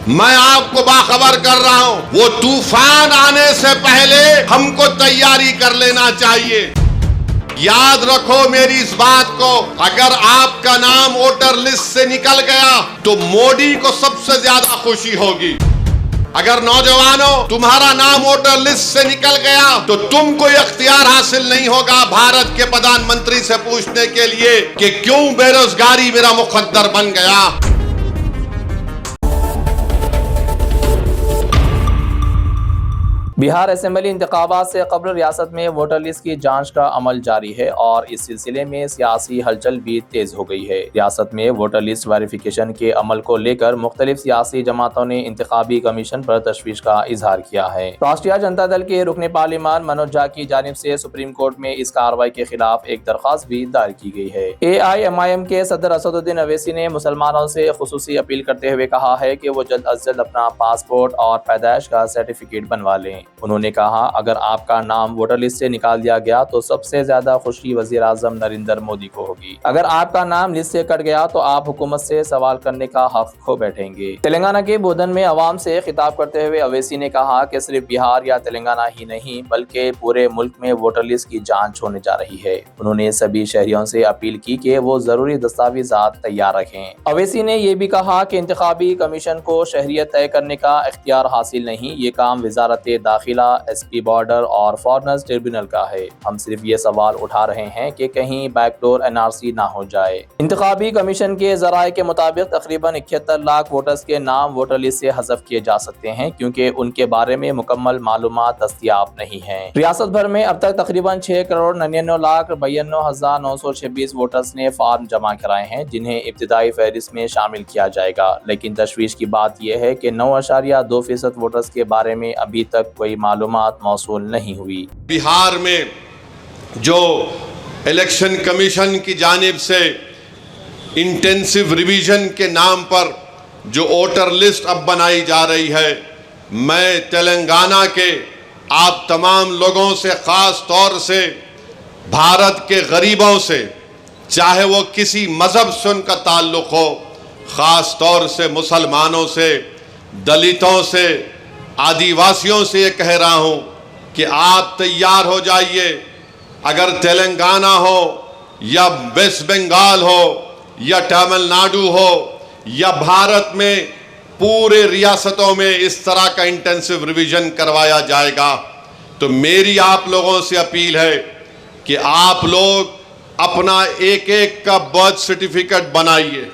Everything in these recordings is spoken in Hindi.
मैं आपको बाखबर कर रहा हूं, वो तूफान आने से पहले हमको तैयारी कर लेना चाहिए। याद रखो मेरी इस बात को, अगर आपका नाम वोटर लिस्ट से निकल गया तो मोदी को सबसे ज्यादा खुशी होगी। अगर नौजवानों तुम्हारा नाम वोटर लिस्ट से निकल गया तो तुमको इख्तियार हासिल नहीं होगा भारत के प्रधानमंत्री से पूछने के लिए कि क्यों बेरोजगारी मेरा मुकद्दर बन गया। बिहार असेंबली इंतखाबात से कब्ल रियासत में वोटर लिस्ट की जांच का अमल जारी है और इस सिलसिले में सियासी हलचल भी तेज हो गई है। रियासत में वोटर लिस्ट वेरिफिकेशन के अमल को लेकर मुख्तलिफ सियासी जमातों ने इंतखाबी कमीशन पर तशवीश का इजहार किया है। राष्ट्रीय जनता दल के रुकने पार्लिमान मनोज झा की जानिब से सुप्रीम कोर्ट में इस कार्रवाई के खिलाफ एक दरख्वास्त भी दायर की गई है। AIMIM के सदर असदुद्दीन अवैसी ने मुसलमानों से खुसूसी अपील करते हुए कहा है कि वो जल्द अज जल्द अपना पासपोर्ट और पैदाइश का सर्टिफिकेट बनवा लें। उन्होंने कहा, अगर आपका नाम वोटर लिस्ट से निकाल दिया गया तो सबसे ज्यादा खुशी वजीर आजम नरेंद्र मोदी को होगी। अगर आपका नाम लिस्ट से कट गया तो आप हुकूमत से सवाल करने का हक खो बैठेंगे। तेलंगाना के बोधन में अवाम से खिताब करते हुए अवैसी ने कहा कि सिर्फ बिहार या तेलंगाना ही नहीं बल्कि पूरे मुल्क में वोटर लिस्ट की जांच होने जा रही है। उन्होंने सभी शहरियों से अपील की कि वो जरूरी दस्तावेजात तैयार रखें। अवैसी ने यह भी कहा कि इंतखाबी कमीशन को शहरियत तय करने का इख्तियार हासिल नहीं, ये काम वजारत दाखिला, SP बॉर्डर और फॉरनर्स ट्रिब्यूनल का है। हम सिर्फ ये सवाल उठा रहे हैं कि कहीं बैकडोर NRC ना हो जाए। इंतखाबी कमीशन के जराये के मुताबिक तकरीबन 71 लाख वोटर्स के नाम वोटर लिस्ट से हज़फ किए जा सकते हैं क्योंकि उनके बारे में मुकम्मल मालूमात दस्तियाब नहीं है। रियासत भर में अब तक तकरीबन 6,99,92,926 वोटर्स ने फॉर्म जमा कराए हैं जिन्हें इब्तिदाई फहरिस्त में शामिल किया जाएगा। लेकिन तशवीश की बात यह है कि 9.2% वोटर्स के बारे में अभी तक कोई मालूमात मौसूल नहीं हुई। बिहार में जो इलेक्शन कमीशन की जानिब से इंटेंसिव रिवीजन के नाम पर जो वोटर लिस्ट अब बनाई जा रही है, मैं तेलंगाना के आप तमाम लोगों से, ख़ास तौर से भारत के गरीबों से, चाहे वो किसी मज़हब से उनका ताल्लुक़ हो, ख़ास तौर से मुसलमानों से, दलितों से, आदिवासियों से ये कह रहा हूं कि आप तैयार हो जाइए। अगर तेलंगाना हो या वेस्ट बंगाल हो या तमिलनाडु हो या भारत में पूरे रियासतों में इस तरह का इंटेंसिव रिवीजन करवाया जाएगा, तो मेरी आप लोगों से अपील है कि आप लोग अपना एक एक का बर्थ सर्टिफिकेट बनाइए।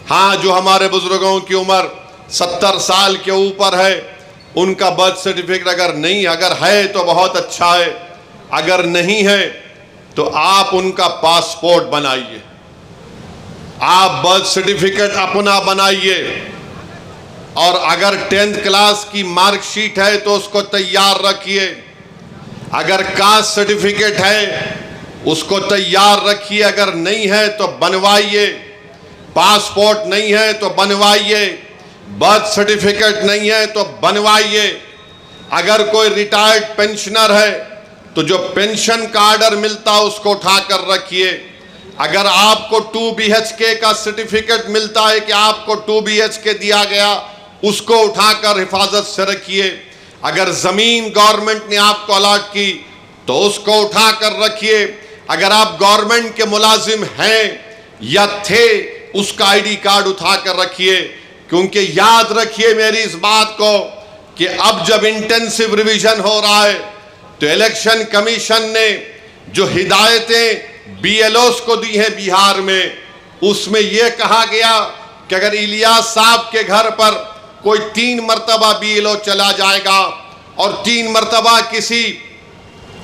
हाँ, जो हमारे बुजुर्गों की उम्र 70 साल के ऊपर है उनका बर्थ सर्टिफिकेट अगर है तो बहुत अच्छा है, अगर नहीं है तो आप उनका पासपोर्ट बनाइए। आप बर्थ सर्टिफिकेट अपना बनाइए और अगर 10th क्लास की मार्कशीट है तो उसको तैयार रखिए। अगर कास्ट सर्टिफिकेट है उसको तैयार रखिए, अगर नहीं है तो बनवाइए। पासपोर्ट नहीं है तो बनवाइए, बर्थ सर्टिफिकेट नहीं है तो बनवाइए। अगर कोई रिटायर्ड पेंशनर है तो जो पेंशन का आर्डर मिलता है उसको उठाकर रखिए। अगर आपको 2 BHK का सर्टिफिकेट मिलता है कि आपको 2 BHK दिया गया, उसको उठाकर हिफाजत से रखिए। अगर जमीन गवर्नमेंट ने आपको अलॉट की तो उसको उठाकर रखिए। अगर आप गवर्नमेंट के मुलाजिम हैं या थे, उसका ID कार्ड उठाकर रखिए। क्योंकि याद रखिए मेरी इस बात को कि अब जब इंटेंसिव रिवीजन हो रहा है तो इलेक्शन कमीशन ने जो हिदायतें BLOs को दी हैं बिहार में, उसमें यह कहा गया कि अगर इलियास साहब के घर पर कोई 3 मरतबा BLO चला जाएगा और 3 मरतबा किसी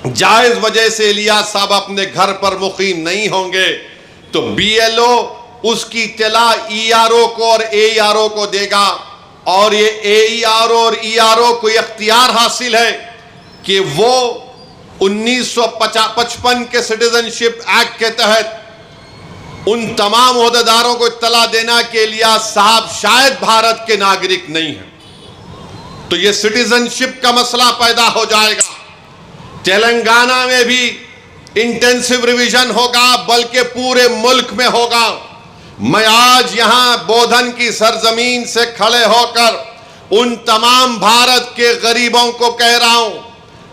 जायज वजह से इलियास साहब अपने घर पर मुकीम नहीं होंगे तो BLO उसकी इत्तला ERO को और AERO को देगा और ये AERO और ERO को इख्तियार हासिल है कि वो 1955 के सिटीजनशिप एक्ट के तहत उन तमाम ओहदेदारों को इत्तला देना के लिए साहब शायद भारत के नागरिक नहीं है, तो ये सिटीजनशिप का मसला पैदा हो जाएगा। तेलंगाना में भी इंटेंसिव रिवीजन होगा, बल्कि पूरे मुल्क में होगा। मैं आज यहां बोधन की सरजमीन से खड़े होकर उन तमाम भारत के गरीबों को कह रहा हूं,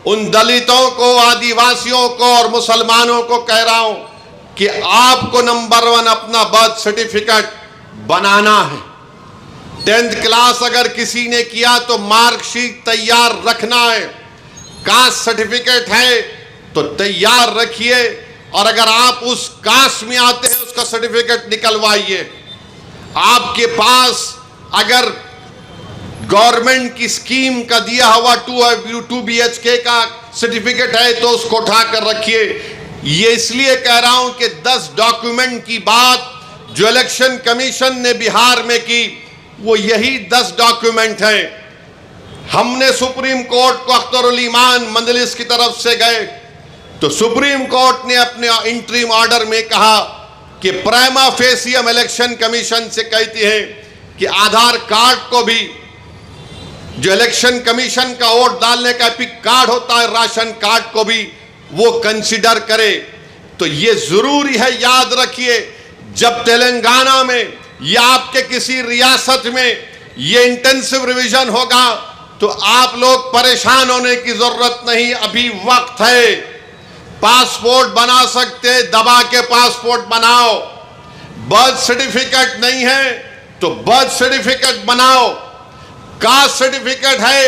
उन दलितों को, आदिवासियों को और मुसलमानों को कह रहा हूं कि आपको नंबर 1 अपना बर्थ सर्टिफिकेट बनाना है। 10th क्लास अगर किसी ने किया तो मार्कशीट तैयार रखना है। कास्ट सर्टिफिकेट है तो तैयार रखिए, और अगर आप उस कास्ट में आते हैं उसका सर्टिफिकेट निकलवाइए। आपके पास अगर गवर्नमेंट की स्कीम का दिया हुआ 2 BHK का सर्टिफिकेट है तो उसको उठाकर रखिए। ये इसलिए कह रहा हूं कि 10 डॉक्यूमेंट की बात जो इलेक्शन कमीशन ने बिहार में की वो यही 10 डॉक्यूमेंट हैं। हमने सुप्रीम कोर्ट को अख्तरुल ईमान मंजलिस की तरफ से गए तो सुप्रीम कोर्ट ने अपने इंटरिम ऑर्डर में कहा कि प्राइमा फेसी हम इलेक्शन कमीशन से कहते हैं कि आधार कार्ड को भी, जो इलेक्शन कमीशन का वोट डालने का एपिक कार्ड होता है, राशन कार्ड को भी वो कंसीडर करे। तो ये जरूरी है, याद रखिए, जब तेलंगाना में या आपके किसी रियासत में ये इंटेंसिव रिवीजन होगा तो आप लोग परेशान होने की जरूरत नहीं, अभी वक्त है। पासपोर्ट बना सकते, दबा के पासपोर्ट बनाओ। बर्थ सर्टिफिकेट नहीं है तो बर्थ सर्टिफिकेट बनाओ। कास्ट सर्टिफिकेट है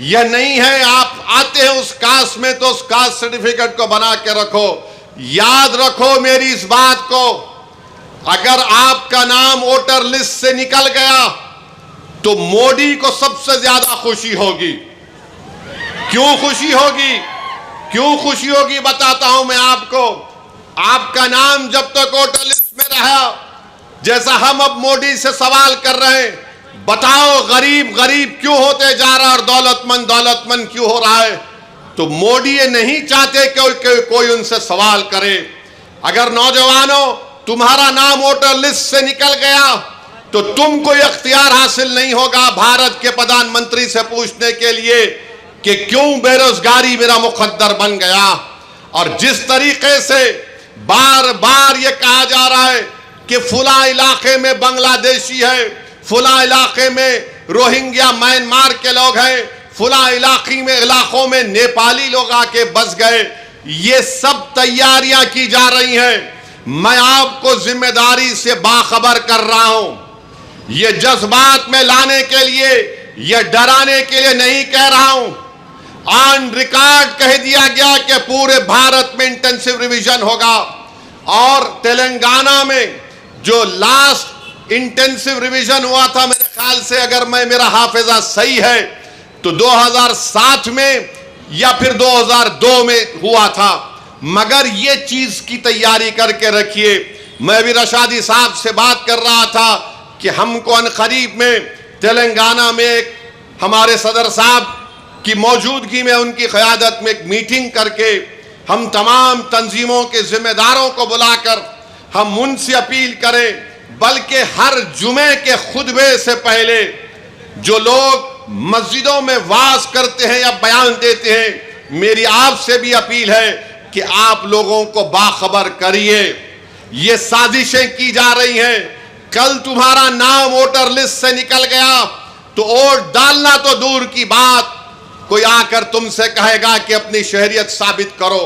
या नहीं है, आप आते हैं उस कास्ट में तो उस कास्ट सर्टिफिकेट को बना के रखो। याद रखो मेरी इस बात को, अगर आपका नाम वोटर लिस्ट से निकल गया तो मोदी को सबसे ज्यादा खुशी होगी। क्यों खुशी होगी? क्यों खुशी होगी बताता हूं मैं आपको। आपका नाम जब तक वोटर लिस्ट में रहा, जैसा हम अब मोदी से सवाल कर रहे हैं, बताओ गरीब गरीब क्यों होते जा रहा है और दौलतमंद क्यों हो रहा है, तो मोदी ये नहीं चाहते कि कोई उनसे सवाल करे। अगर नौजवानों तुम्हारा नाम वोटर लिस्ट से निकल गया तो तुमको यह अख्तियार हासिल नहीं होगा भारत के प्रधानमंत्री से पूछने के लिए कि क्यों बेरोजगारी मेरा मुकद्दर बन गया। और जिस तरीके से बार बार यह कहा जा रहा है कि फुला इलाके में बांग्लादेशी है, फुला इलाके में रोहिंग्या म्यांमार के लोग हैं, फुला इलाकों में नेपाली लोग आके बस गए, ये सब तैयारियां की जा रही हैं। मैं आपको जिम्मेदारी से बाखबर कर रहा हूं। ये जज्बात में लाने के लिए, यह डराने के लिए नहीं कह रहा हूं। ऑन रिकॉर्ड कह दिया गया कि पूरे भारत में इंटेंसिव रिवीजन होगा, और तेलंगाना में जो लास्ट इंटेंसिव रिवीजन हुआ था, मेरे ख्याल से अगर मेरा हाफिजा सही है तो 2007 में या फिर 2002 में हुआ था। मगर ये चीज की तैयारी करके रखिए। मैं भी रशादी साहब से बात कर रहा था कि हमको अनकरीब में तेलंगाना में एक हमारे सदर साहब की मौजूदगी में, उनकी क़यादत में एक मीटिंग करके हम तमाम तंजीमों के जिम्मेदारों को बुलाकर हम उनसे अपील करें, बल्कि हर जुमे के खुतबे से पहले जो लोग मस्जिदों में वाज करते हैं या बयान देते हैं, मेरी आपसे भी अपील है कि आप लोगों को बाखबर करिए। ये साजिशें की जा रही हैं। कल तुम्हारा नाम वोटर लिस्ट से निकल गया तो वोट डालना तो दूर की बात, कोई आकर तुमसे कहेगा कि अपनी शहरियत साबित करो।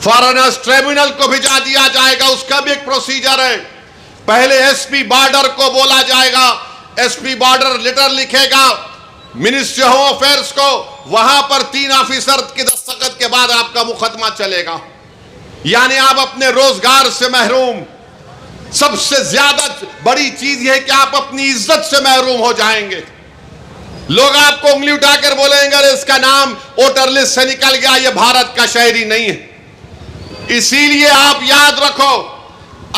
फॉरेनर्स ट्रिब्यूनल को भिजा दिया जाएगा, उसका भी एक प्रोसीजर है। पहले एसपी बॉर्डर को बोला जाएगा, एसपी बॉर्डर लेटर लिखेगा मिनिस्ट्री होम अफेयर्स को, वहां पर 3 ऑफिसर के दस्तखत के बाद आपका मुकदमा चलेगा। यानी आप अपने रोजगार से महरूम। सबसे ज्यादा बड़ी चीज यह है कि आप अपनी इज्जत से महरूम हो जाएंगे। लोग आपको उंगली उठाकर बोलेंगे अरे इसका नाम वोटर लिस्ट से निकल गया, यह भारत का शहरी नहीं है। इसीलिए आप याद रखो,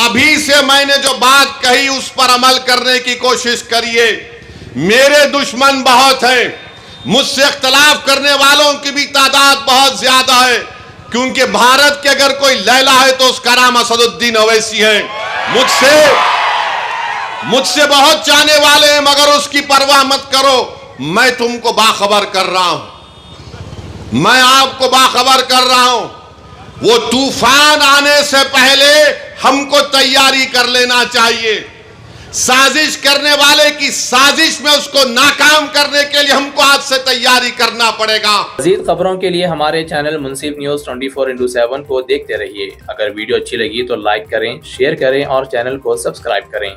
अभी से मैंने जो बात कही उस पर अमल करने की कोशिश करिए। मेरे दुश्मन बहुत हैं, मुझसे इख्तलाफ करने वालों की भी तादाद बहुत ज्यादा है, क्योंकि भारत के अगर कोई लैला है तो उसका नाम असदुद्दीन ओवैसी है। मुझसे बहुत चाहने वाले हैं, मगर उसकी परवाह मत करो। मैं तुमको बाखबर कर रहा हूं, मैं आपको बाखबर कर रहा हूं। वो तूफान आने से पहले हमको तैयारी कर लेना चाहिए। साजिश करने वाले की साजिश में उसको नाकाम करने के लिए हमको आज से तैयारी करना पड़ेगा। मज़ीद खबरों के लिए हमारे चैनल मुनसिफ न्यूज़ 24/7 को देखते रहिए। अगर वीडियो अच्छी लगी तो लाइक करें, शेयर करें और चैनल को सब्सक्राइब करें।